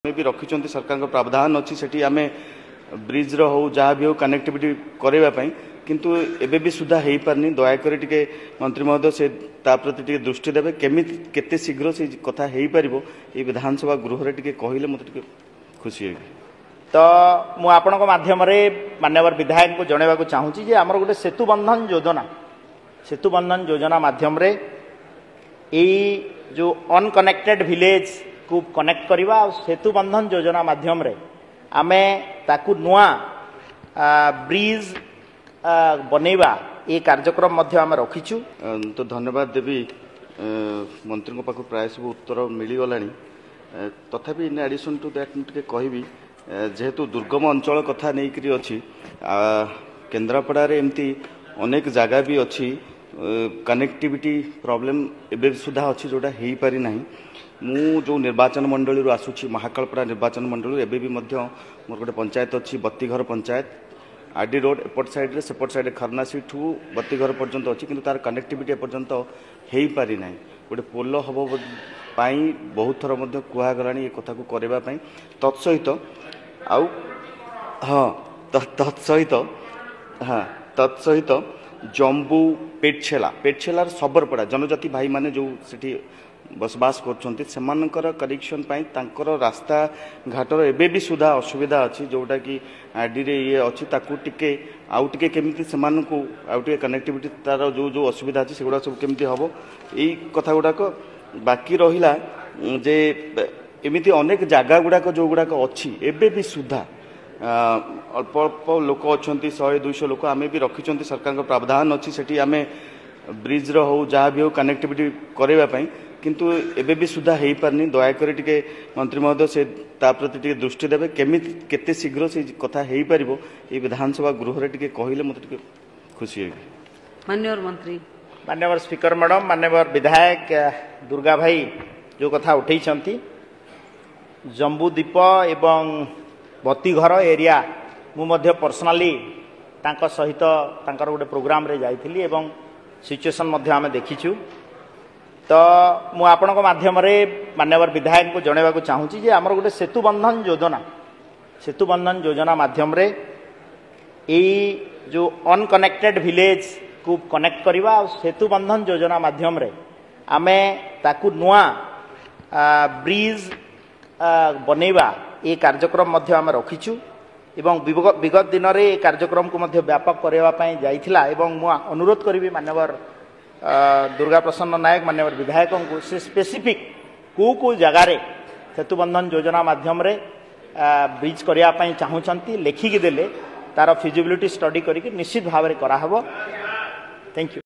भी रखिंट सरकार प्रावधान अच्छी से आम ब्रिज रो जहाँ भी हो कनेक्टिविटी करने किंतु एबे भी सुधा हो पारनी दयाकोरी टे मंत्री महोदय से प्रति दृष्टि देवे केमी केते शीघ्र से कथा हो पार ये विधानसभा गृह टे कहले मत खुशी है। तो मुझे माध्यम माननीय विधायक को जनवाक चाहूँगी जे आमर गोटे सेतु बंधन योजना माध्यम जो अनकनेक्टेड विलेज को कनेक्ट करवा सेतु बंधन योजना माध्यम आमे ताकू नुआ ब्रिज बनैबा ये कार्यक्रम मध्य आमे रखीचु। तो धन्यवाद देवी मंत्री पाख प्राय सब उत्तर मिलगला तथापि इन एडिशन टू दैट मुझे कहबी जेहेतु दुर्गम अंचल कथा नहीं अच्छी केन्द्रापड़ा एमती अनेक जगह भी अच्छी कनेक्टिविटी प्रॉब्लम एबे सुधा अच्छी जोटा हो पारि नाही। मु जो निर्वाचन मंडली आसूची महाकालपड़ा निर्वाचन मंडली एबे भी मध्य मोर गोटे पंचायत अच्छी बत्तीघर पंचायत आरडी रोड एपट साइड रे सेपट साइड खरनासी ठू बत्तीघर पर्यंत अच्छी किंतु तार कनेक्टिविटी एपर्यंत हो पारि नाही। गोटे पोल हम बहुत थर मध्य कहगलानी ये कथा को करने तत्सहित आउ हाँ तत्सहित जम्बू पेटछेलार सबरपड़ा जनजाति भाई माने जो सिटी बसवास कर करेक्शन रास्ता घाटर एबे भी सुधा असुविधा अच्छी जोटा कि आरडी रे ये अच्छी ताकू टिके आउ टिके केमिति सेमान को आउ टिके कनेक्टिविटी तार जो जो असुविधा अच्छी सेगुड़ा सब केमिति हबो एई कथा गुडाक बाकी रहिला जे एमिति अनेक जगह गुडाक जो गुडाक अच्छी एबे भी सुधा अल्प अल्प लोक अच्छा 100-200 लोक आम भी रखिंट सरकार प्रावधान अच्छी से आम ब्रिज रो जहाँ भी हो कनेक्टिविटी करने किंतु एबे भी सुधा हो पारनी दयाकोरी टे मंत्री महोदय से प्रति दृष्टि देवे केमी केते शीघ्र से कथा हो पार ये विधानसभा गृह टे कहले मत खुशी है। माननीय स्पीकर मैडम माननीय विधायक दुर्गा भाई जो कथा उठे जम्बूद्वीप एवं बत्तीघर एरिया मु पर्सनाली सहित गोटे प्रोग्राम रे जाइथिली एवं सिचुएशन आम देखीचु। तो मु आपण माध्यम माननीय विधायक को जनवाक चाहूँगी जे आमर गोटे सेतु बंधन योजना माध्यम जो अनकनेक्टेड विलेज को कनेक्ट करवा सेतु बंधन योजना माध्यम आमे ताकू नुआ ब्रिज बनैबा ये कार्यक्रम मध्य आम रखीचु एवं विगत दिन में ये कार्यक्रम को मध्य व्यापक करने जाइथिला एवं मु अनुरोध करी माननीय दुर्गा प्रसन्न नायक माननीय विधायक को से स्पेसिफिक को जगार सेतु बंधन योजना माध्यम ब्रिज करने चाहूँगी लेखिकी देले तार फिजिबिलिटी स्टडी करके निश्चित भाव में कराहब। Thank you.